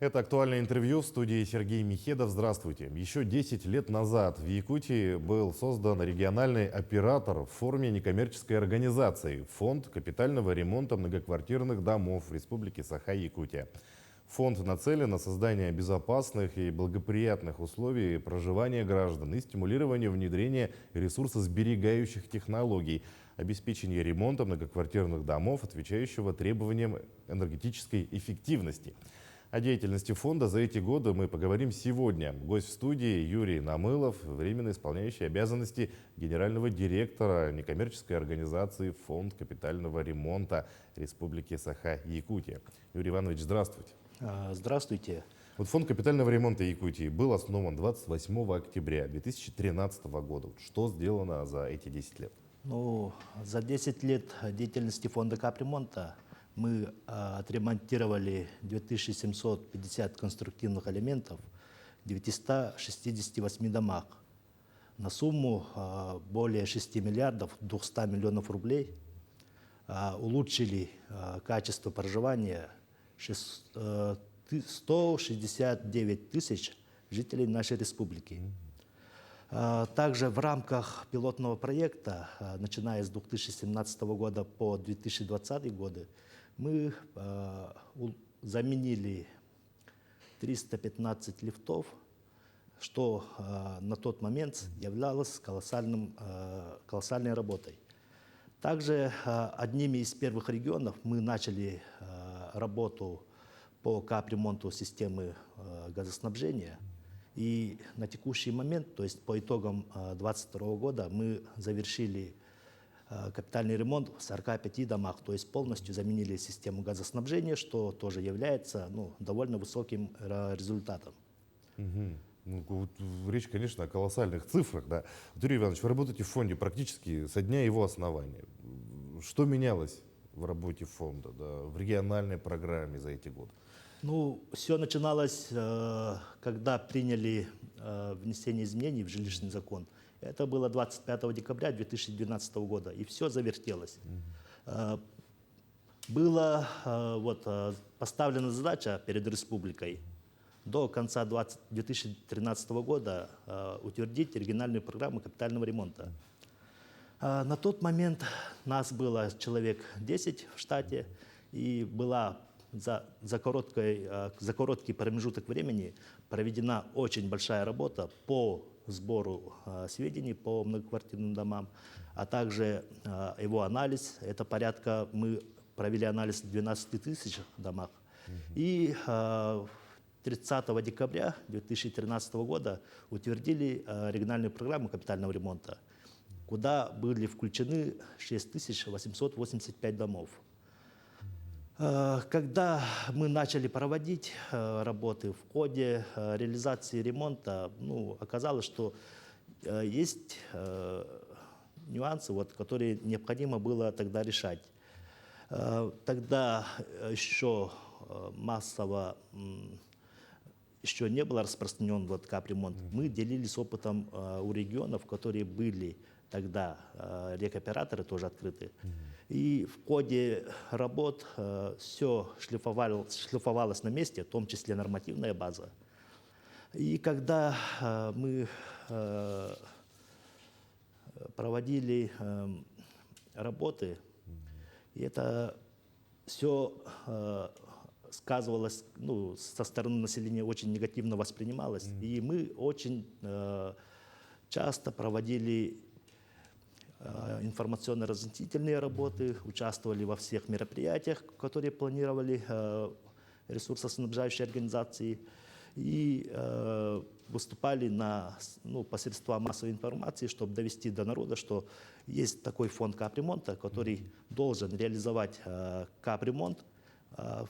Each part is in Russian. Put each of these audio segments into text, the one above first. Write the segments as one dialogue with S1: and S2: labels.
S1: Это актуальное интервью в студии Сергей Михедов. Здравствуйте. Еще 10 лет назад в Якутии был создан региональный оператор в форме некоммерческой организации «Фонд капитального ремонта многоквартирных домов в Республике Саха-Якутия». Фонд нацелен на создание безопасных и благоприятных условий проживания граждан и стимулирование внедрения ресурсосберегающих технологий, обеспечение ремонта многоквартирных домов, отвечающего требованиям энергетической эффективности. О деятельности фонда за эти годы мы поговорим сегодня. Гость в студии Юрий Намылов, временно исполняющий обязанности генерального директора некоммерческой организации «Фонд капитального ремонта Республики Саха-Якутия». Юрий Иванович, здравствуйте.
S2: Здравствуйте.
S1: Вот Фонд капитального ремонта Якутии был основан 28 октября 2013 года. Что сделано за эти 10 лет?
S2: За 10 лет деятельности фонда капремонта мы отремонтировали 2750 конструктивных элементов в 968 домах на сумму более 6 миллиардов 200 миллионов рублей. Улучшили качество проживания 169 тысяч жителей нашей республики. Также в рамках пилотного проекта, начиная с 2017 года по 2020 годы, мы заменили 315 лифтов, что на тот момент являлось колоссальной работой. Также одними из первых регионов мы начали работу по капремонту системы газоснабжения. И на текущий момент, то есть по итогам 2022 года, мы завершили капитальный ремонт в 45 домах, то есть полностью заменили систему газоснабжения, что тоже является довольно высоким результатом.
S1: Речь, конечно, о колоссальных цифрах. Да? Юрий Иванович, вы работаете в фонде практически со дня его основания. Что менялось в работе фонда, в региональной программе за эти годы?
S2: Все начиналось, когда приняли внесение изменений в жилищный закон. Это было 25 декабря 2012 года, и все завертелось. Была поставлена задача перед республикой до конца 2013 года утвердить региональную программу капитального ремонта. На тот момент нас было человек 10 в штате, и была за короткий промежуток времени проведена очень большая работа по сбору сведений по многоквартирным домам, а также его анализ. Это мы провели анализ в 12 тысяч домах. И 30 декабря 2013 года утвердили региональную программу капитального ремонта, куда были включены 6885 домов. Когда мы начали проводить работы в ходе реализации ремонта, оказалось, что есть нюансы, которые необходимо было тогда решать. Тогда еще массово не был распространен капремонт. Мы делились опытом у регионов, которые были тогда, рекоператоры тоже открыты. И в ходе работ все шлифовалось на месте, в том числе нормативная база. И когда мы проводили работы, это все сказывалось, со стороны населения очень негативно воспринималось. И мы очень часто проводили информационно-разъяснительные работы, участвовали во всех мероприятиях, которые планировали ресурсоснабжающие организации, и выступали посредством массовой информации, чтобы довести до народа, что есть такой фонд капремонта, который должен реализовать капремонт,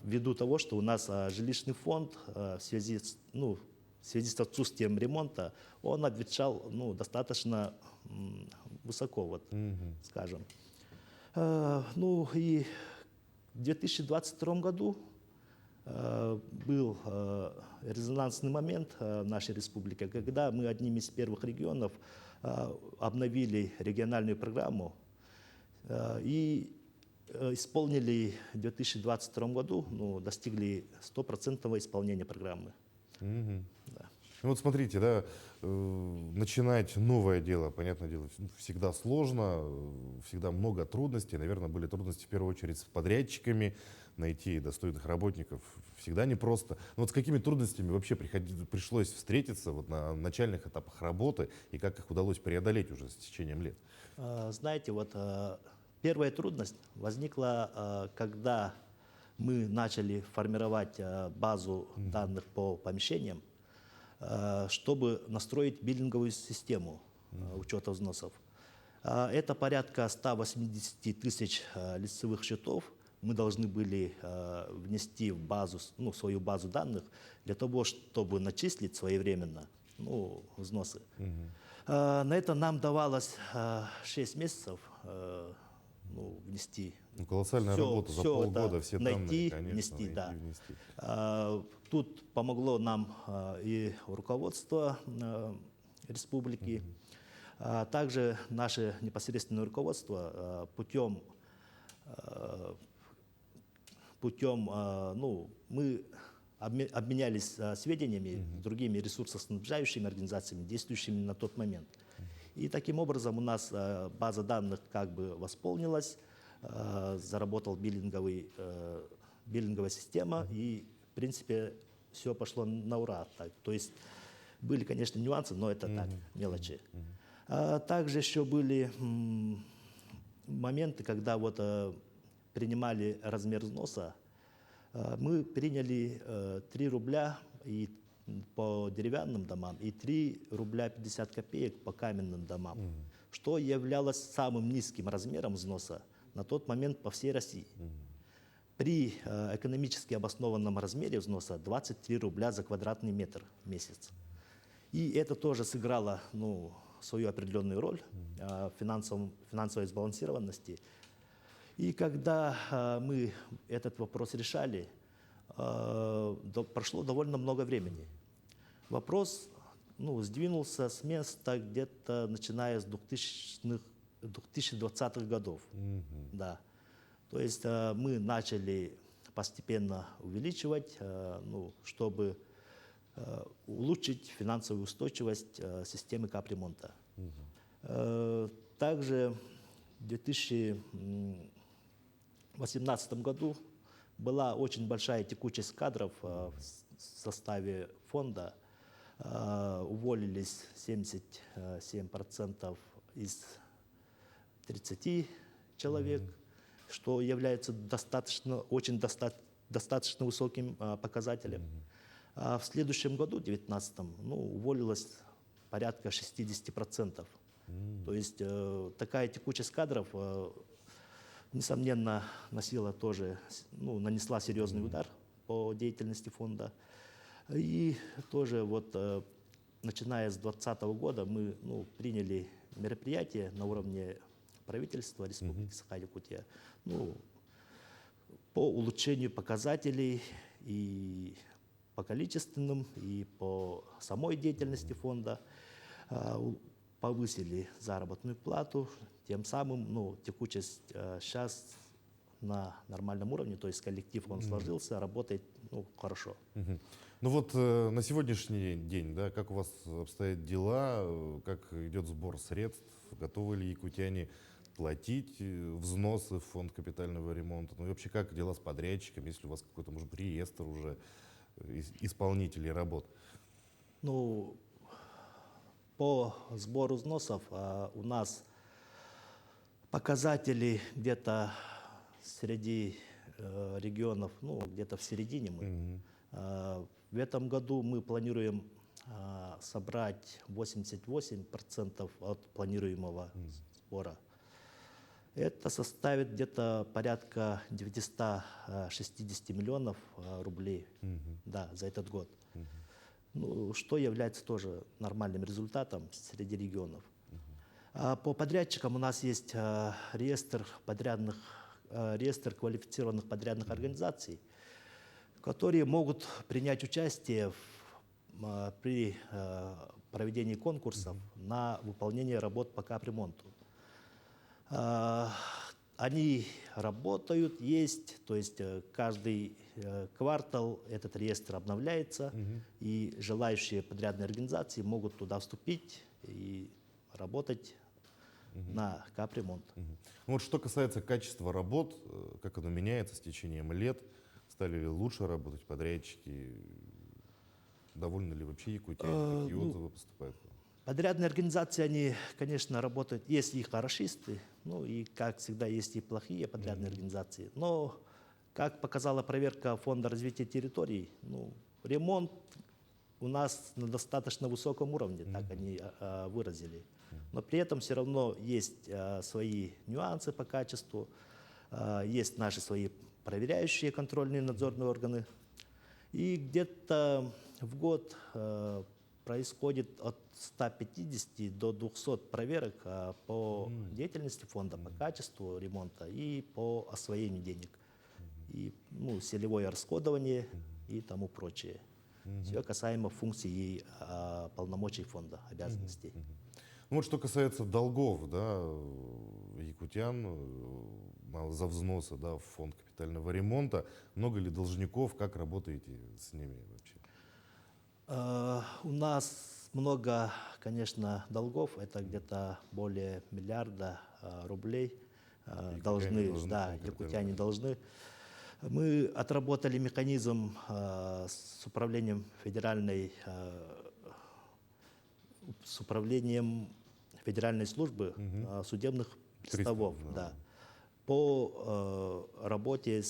S2: ввиду того, что у нас жилищный фонд в связи с отсутствием ремонта, он отвечал достаточно высоко, скажем. И в 2022 году был резонансный момент в нашей республике, когда мы одним из первых регионов обновили региональную программу и исполнили в 2022 году, ну, достигли 100% исполнения программы.
S1: Мгм.
S2: Да.
S1: Ну вот смотрите, да, начинать новое дело, понятное дело, всегда сложно, всегда много трудностей. Наверное, были трудности в первую очередь с подрядчиками, найти достойных работников всегда непросто. Но вот с какими трудностями вообще пришлось встретиться вот на начальных этапах работы и как их удалось преодолеть уже с течением лет?
S2: Знаете, вот первая трудность возникла, когда мы начали формировать базу данных по помещениям, чтобы настроить биллинговую систему учета взносов. Это порядка 180 тысяч лицевых счетов. Мы должны были внести в базу, ну, свою базу данных для того, чтобы начислить своевременно, ну, взносы. На это нам давалось 6 месяцев, ну, внести.
S1: Ну, колоссальная
S2: Все,
S1: работа, за
S2: все
S1: полгода
S2: это
S1: все данные,
S2: найти,
S1: конечно,
S2: внести,
S1: найти,
S2: да.
S1: внести.
S2: Тут помогло нам и руководство республики, а также наше непосредственное руководство путем, ну, мы обменялись сведениями с другими ресурсоснабжающими организациями, действующими на тот момент. И таким образом у нас база данных как бы восполнилась, заработал биллинговая система, и, в принципе, все пошло на ура. Так. То есть были, конечно, нюансы, но это так, мелочи. Также еще были моменты, когда вот принимали размер взноса, мы приняли 3 рубля и по деревянным домам и 3 рубля 50 копеек по каменным домам, что являлось самым низким размером взноса на тот момент по всей России. При экономически обоснованном размере взноса 23 рубля за квадратный метр в месяц. И это тоже сыграло, ну, свою определенную роль в финансовой сбалансированности. И когда мы этот вопрос решали, прошло довольно много времени. Вопрос, ну, сдвинулся с места где-то начиная с 2020-х годов. Да. То есть мы начали постепенно увеличивать, ну, чтобы улучшить финансовую устойчивость системы капремонта. Также в 2018 году была очень большая текучесть кадров в составе фонда. Уволились 77% из 30 человек, что является достаточно высоким показателем. А в следующем году, в 2019, ну, уволилось порядка 60%. То есть такая текучесть кадров, несомненно, нанесла серьезный удар по деятельности фонда. И тоже вот начиная с 2020 года мы, ну, приняли мероприятия на уровне правительства Республики Саха-Якутия, ну, по улучшению показателей и по количественным, и по самой деятельности фонда. Повысили заработную плату, тем самым, ну, текучесть сейчас на нормальном уровне, то есть коллектив, он сложился, работает, ну, хорошо.
S1: Ну вот на сегодняшний день, да, как у вас обстоят дела, как идет сбор средств, готовы ли якутяне платить взносы в фонд капитального ремонта, ну и вообще как дела с подрядчиком, если у вас какой-то, может быть, реестр уже исполнителей работ?
S2: Ну, по сбору взносов у нас показатели где-то среди регионов, ну, где-то в середине мы. В этом году мы планируем собрать 88% от планируемого сбора. Это составит где-то порядка 960 миллионов рублей, да, за этот год. Ну, что является тоже нормальным результатом среди регионов. По подрядчикам у нас есть реестр квалифицированных подрядных организаций, которые могут принять участие при проведении конкурсов на выполнение работ по капремонту. Они работают, есть, то есть каждый квартал этот реестр обновляется, и желающие подрядные организации могут туда вступить и работать на капремонт.
S1: Ну вот что касается качества работ, как оно меняется с течением лет, стали ли лучше работать подрядчики, довольны ли вообще якутяне, какие отзывы поступают?
S2: Подрядные организации, они, конечно, работают, есть и хорошисты, ну и, как всегда, есть и плохие подрядные организации. Но, как показала проверка Фонда развития территорий, ну, ремонт у нас на достаточно высоком уровне, так они выразили. Но при этом все равно есть свои нюансы по качеству, есть наши свои проверяющие контрольные надзорные органы. И где-то в год происходит от 150 до 200 проверок по деятельности фонда, по качеству ремонта и по освоению денег, и ну, целевое расходование и тому прочее. Все касаемо функций и полномочий фонда, обязанностей.
S1: Ну вот что касается долгов, да, якутян за взносы, да, в фонд капитального ремонта, много ли должников, как работаете с ними вообще?
S2: У нас много, конечно, долгов, это где-то более миллиарда рублей должны,
S1: должны
S2: да,
S1: фонд
S2: якутяне
S1: капитального
S2: должны. Мы отработали механизм с управлением федеральной службы судебных приставов,
S1: Приставов,
S2: да, по работе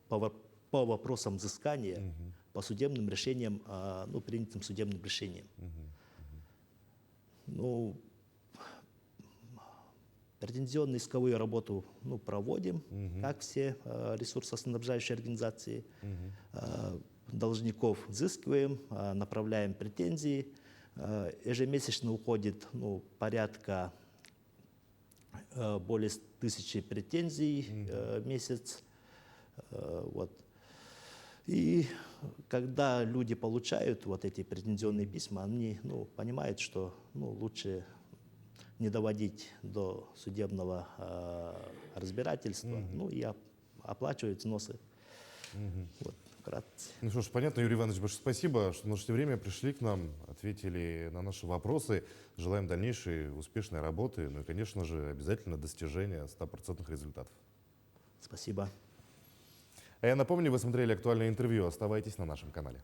S2: по вопросам взыскания, по судебным решениям, ну, принятым судебным решениям. Ну, претензионную исковую работу ну, проводим, как все ресурсоснабжающие организации. Должников взыскиваем, направляем претензии. Ежемесячно уходит ну, порядка более 1000 претензий в месяц. Вот. И когда люди получают вот эти претензионные письма, они ну, понимают, что ну, лучше не доводить до судебного разбирательства, ну и оплачивают взносы. Вот, вкратце.
S1: Ну что ж, понятно, Юрий Иванович, большое спасибо, что нашли время, пришли к нам, ответили на наши вопросы. Желаем дальнейшей успешной работы, ну и, конечно же, обязательно достижения 100% результатов.
S2: Спасибо.
S1: А я напомню, вы смотрели актуальное интервью. Оставайтесь на нашем канале.